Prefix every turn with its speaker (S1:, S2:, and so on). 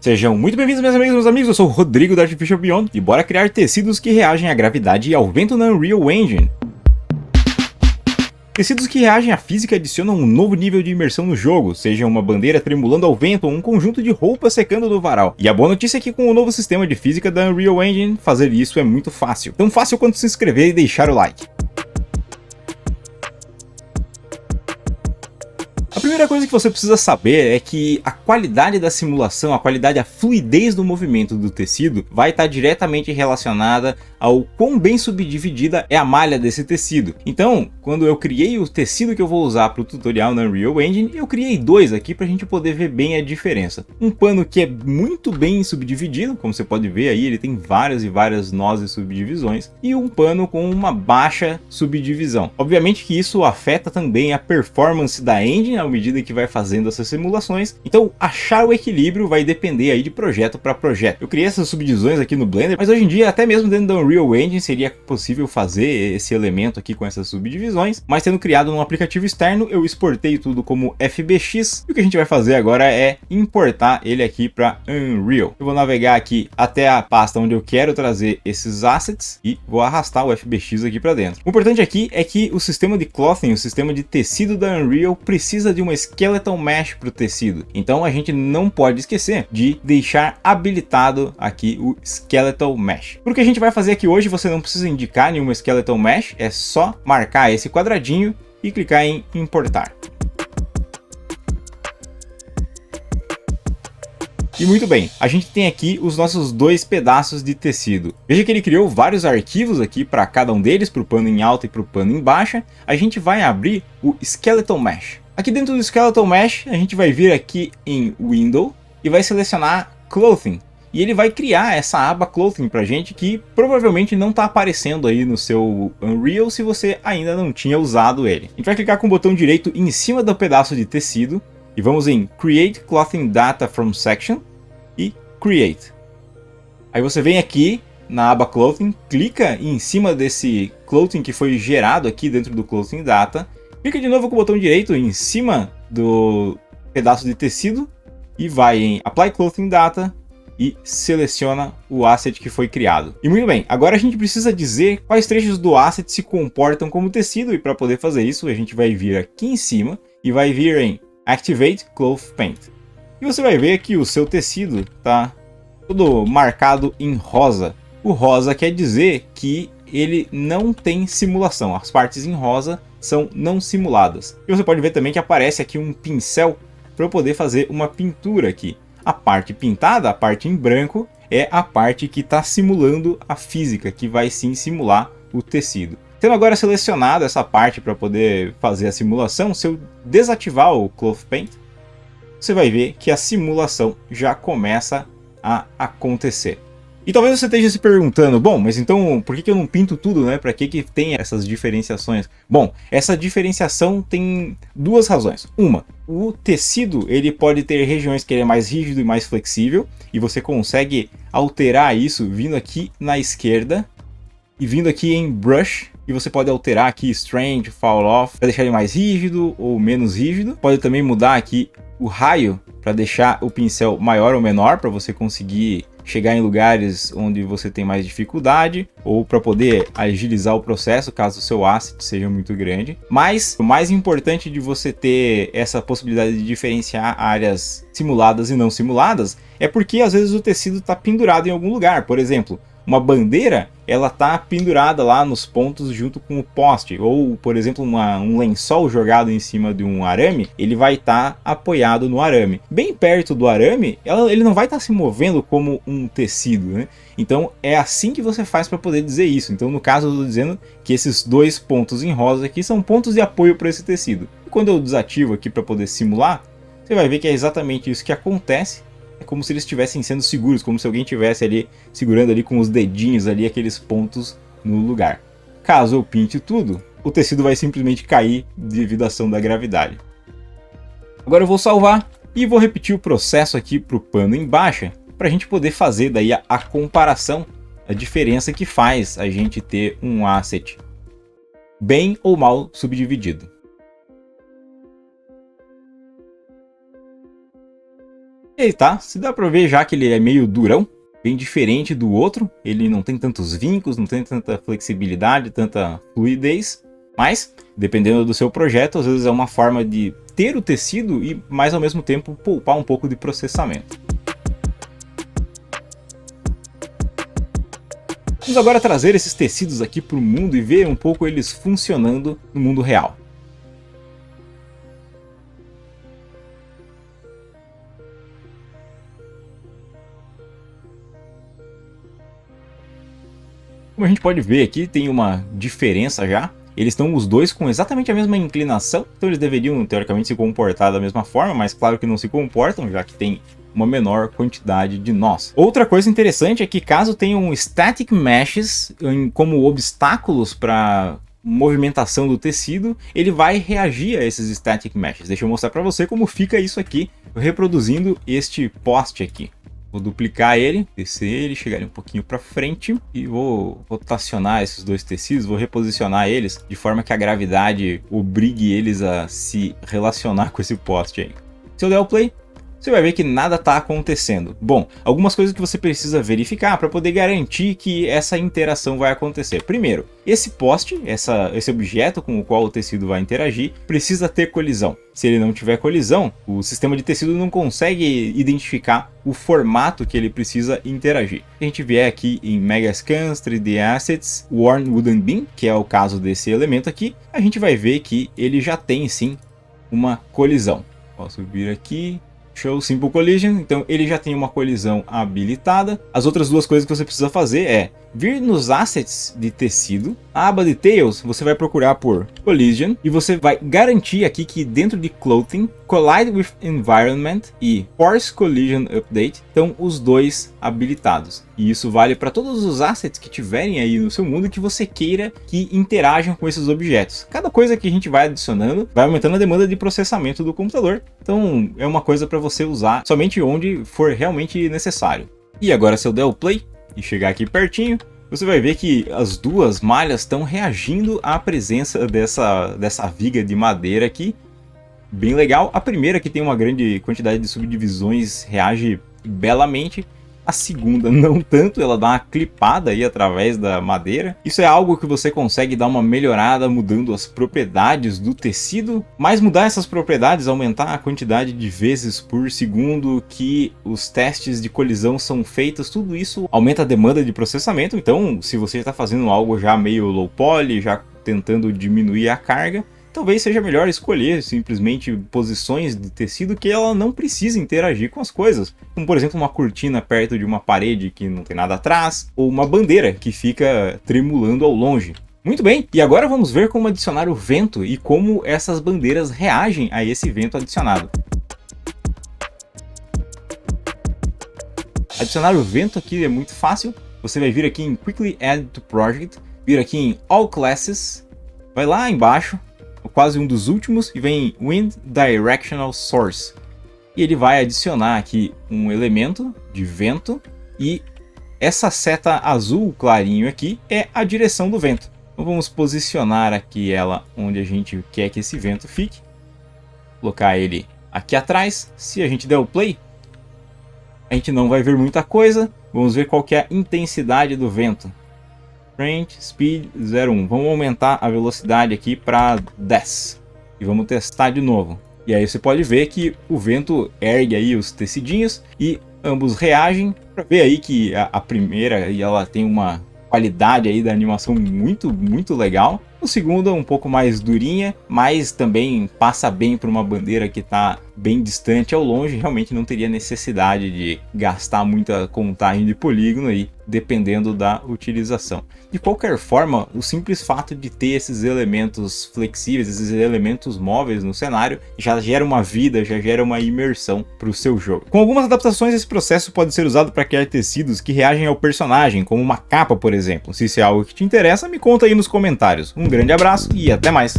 S1: Sejam muito bem-vindos, meus amigos e meus amigos, eu sou o Rodrigo da Artificial Beyond e bora criar tecidos que reagem à gravidade e ao vento na Unreal Engine. Tecidos que reagem à física adicionam um novo nível de imersão no jogo, seja uma bandeira tremulando ao vento ou um conjunto de roupas secando no varal. E a boa notícia é que com o novo sistema de física da Unreal Engine, fazer isso é muito fácil. Tão fácil quanto se inscrever e deixar o like. A primeira coisa que você precisa saber é que a qualidade da simulação, a fluidez do movimento do tecido vai estar diretamente relacionada ao quão bem subdividida é a malha desse tecido. Então, quando eu criei o tecido que eu vou usar para o tutorial na Unreal Engine, eu criei dois aqui para a gente poder ver bem a diferença. Um pano que é muito bem subdividido, como você pode ver aí, ele tem várias e várias nós e subdivisões, e um pano com uma baixa subdivisão. Obviamente que isso afeta também a performance da engine à medida que vai fazendo essas simulações, então achar o equilíbrio vai depender aí de projeto para projeto. Eu criei essas subdivisões aqui no Blender, mas hoje em dia até mesmo dentro da Unreal Engine seria possível fazer esse elemento aqui com essas subdivisões, mas tendo criado num aplicativo externo eu exportei tudo como FBX, e o que a gente vai fazer agora é importar ele aqui para Unreal. Eu vou navegar aqui até a pasta onde eu quero trazer esses assets e vou arrastar o FBX aqui para dentro. O importante aqui é que o sistema de clothing, o sistema de tecido da Unreal, precisa de uma skeleton mesh para o tecido, então a gente não pode esquecer de deixar habilitado aqui o skeleton mesh. Porque a gente vai fazer aqui hoje, você não precisa indicar nenhuma skeleton mesh, é só marcar esse quadradinho e clicar em importar. E muito bem, a gente tem aqui os nossos dois pedaços de tecido. Veja que ele criou vários arquivos aqui para cada um deles, para o pano em alta e para o pano em baixa. A gente vai abrir o Skeleton Mesh. Aqui dentro do Skeleton Mesh, a gente vai vir aqui em Window e vai selecionar Clothing. E ele vai criar essa aba Clothing pra gente, que provavelmente não está aparecendo aí no seu Unreal se você ainda não tinha usado ele. A gente vai clicar com o botão direito em cima do pedaço de tecido e vamos em Create Clothing Data from Section e Create. Aí você vem aqui na aba Clothing, clica em cima desse Clothing que foi gerado aqui dentro do Clothing Data, clica de novo com o botão direito em cima do pedaço de tecido e vai em Apply Clothing Data e seleciona o asset que foi criado. E muito bem, agora a gente precisa dizer quais trechos do asset se comportam como tecido, e para poder fazer isso a gente vai vir aqui em cima e vai vir em Activate Cloth Paint. E você vai ver que o seu tecido está todo marcado em rosa. O rosa quer dizer que ele não tem simulação, as partes em rosa são não simuladas. E você pode ver também que aparece aqui um pincel para eu poder fazer uma pintura aqui. A parte pintada, a parte em branco, é a parte que está simulando a física, que vai sim simular o tecido. Tendo agora selecionado essa parte para poder fazer a simulação, se eu desativar o Cloth Paint, você vai ver que a simulação já começa a acontecer. E talvez você esteja se perguntando, bom, mas então por que eu não pinto tudo, né? Para que tem essas diferenciações? Bom, essa diferenciação tem duas razões. Uma, o tecido ele pode ter regiões que ele é mais rígido e mais flexível, e você consegue alterar isso vindo aqui na esquerda e vindo aqui em Brush, e você pode alterar aqui Strength, Fall Off, para deixar ele mais rígido ou menos rígido. Pode também mudar aqui o raio para deixar o pincel maior ou menor, para você conseguir chegar em lugares onde você tem mais dificuldade, ou para poder agilizar o processo caso o seu asset seja muito grande. Mas o mais importante de você ter essa possibilidade de diferenciar áreas simuladas e não simuladas é porque às vezes o tecido está pendurado em algum lugar. Por exemplo, uma bandeira, ela está pendurada lá nos pontos junto com o poste, ou por exemplo um lençol jogado em cima de um arame, ele vai estar apoiado no arame. Bem perto do arame, ele não vai estar se movendo como um tecido, né? Então é assim que você faz para poder dizer isso. Então no caso eu estou dizendo que esses dois pontos em rosa aqui são pontos de apoio para esse tecido. E quando eu desativo aqui para poder simular, você vai ver que é exatamente isso que acontece. É como se eles estivessem sendo seguros, como se alguém estivesse ali segurando ali com os dedinhos ali aqueles pontos no lugar. Caso eu pinte tudo, o tecido vai simplesmente cair devido à ação da gravidade. Agora eu vou salvar e vou repetir o processo aqui para o pano em baixa, para a gente poder fazer daí a comparação, a diferença que faz a gente ter um asset bem ou mal subdividido. E aí tá, se dá pra ver já que ele é meio durão, bem diferente do outro. Ele não tem tantos vincos, não tem tanta flexibilidade, tanta fluidez. Mas, dependendo do seu projeto, às vezes é uma forma de ter o tecido e, mais ao mesmo tempo, poupar um pouco de processamento. Vamos agora trazer esses tecidos aqui para o mundo e ver um pouco eles funcionando no mundo real. Como a gente pode ver aqui, tem uma diferença já. Eles estão os dois com exatamente a mesma inclinação, então eles deveriam teoricamente se comportar da mesma forma, mas claro que não se comportam, já que tem uma menor quantidade de nós. Outra coisa interessante é que caso tenham static meshes como obstáculos para movimentação do tecido, ele vai reagir a esses static meshes. Deixa eu mostrar para você como fica isso aqui, reproduzindo este poste aqui. Vou duplicar ele, descer ele, chegar ele um pouquinho para frente e vou rotacionar esses dois tecidos, vou reposicionar eles de forma que a gravidade obrigue eles a se relacionar com esse poste aí. Se eu der o play, você vai ver que nada está acontecendo. Bom, algumas coisas que você precisa verificar para poder garantir que essa interação vai acontecer. Primeiro, esse poste, esse objeto com o qual o tecido vai interagir, precisa ter colisão. Se ele não tiver colisão, o sistema de tecido não consegue identificar o formato que ele precisa interagir. Se a gente vier aqui em Megascans, 3D Assets, Worn Wooden Beam, que é o caso desse elemento aqui, a gente vai ver que ele já tem sim uma colisão. Posso vir aqui... Show Simple Collision, então ele já tem uma colisão habilitada. As outras duas coisas que você precisa fazer é vir nos assets de tecido, a aba Details, você vai procurar por Collision e você vai garantir aqui que dentro de Clothing, Collide with Environment e Force Collision Update estão os dois habilitados. E isso vale para todos os assets que tiverem aí no seu mundo que você queira que interajam com esses objetos. Cada coisa que a gente vai adicionando vai aumentando a demanda de processamento do computador. Então é uma coisa para você usar somente onde for realmente necessário. E agora se eu der o play e chegar aqui pertinho, você vai ver que as duas malhas estão reagindo à presença dessa viga de madeira aqui. Bem legal. A primeira, que tem uma grande quantidade de subdivisões, reage belamente. A segunda não tanto, ela dá uma clipada aí através da madeira. Isso é algo que você consegue dar uma melhorada mudando as propriedades do tecido. Mas mudar essas propriedades, aumentar a quantidade de vezes por segundo que os testes de colisão são feitos, tudo isso aumenta a demanda de processamento. Então, se você está fazendo algo já meio low poly, já tentando diminuir a carga, talvez seja melhor escolher simplesmente posições de tecido que ela não precisa interagir com as coisas. Como por exemplo uma cortina perto de uma parede que não tem nada atrás, ou uma bandeira que fica tremulando ao longe. Muito bem, e agora vamos ver como adicionar o vento e como essas bandeiras reagem a esse vento adicionado. Adicionar o vento aqui é muito fácil. Você vai vir aqui em Quickly Add to Project, vir aqui em All Classes, vai lá embaixo, quase um dos últimos, e vem em Wind Directional Source. E ele vai adicionar aqui um elemento de vento, e essa seta azul clarinho aqui é a direção do vento. Então vamos posicionar aqui ela onde a gente quer que esse vento fique. Colocar ele aqui atrás. Se a gente der o play, a gente não vai ver muita coisa. Vamos ver qual que é a intensidade do vento. Speed 0,1. Vamos aumentar a velocidade aqui para 10. E vamos testar de novo. E aí você pode ver que o vento ergue aí os tecidinhos e ambos reagem. Para ver aí que a primeira ela tem uma qualidade aí da animação muito legal. O segundo é um pouco mais durinha, mas também passa bem por uma bandeira que está bem distante ao longe. Realmente não teria necessidade de gastar muita contagem de polígono aí, dependendo da utilização. De qualquer forma, o simples fato de ter esses elementos flexíveis, esses elementos móveis no cenário, já gera uma vida, já gera uma imersão para o seu jogo. Com algumas adaptações, esse processo pode ser usado para criar tecidos que reagem ao personagem, como uma capa, por exemplo. Se isso é algo que te interessa, me conta aí nos comentários. Um grande abraço e até mais!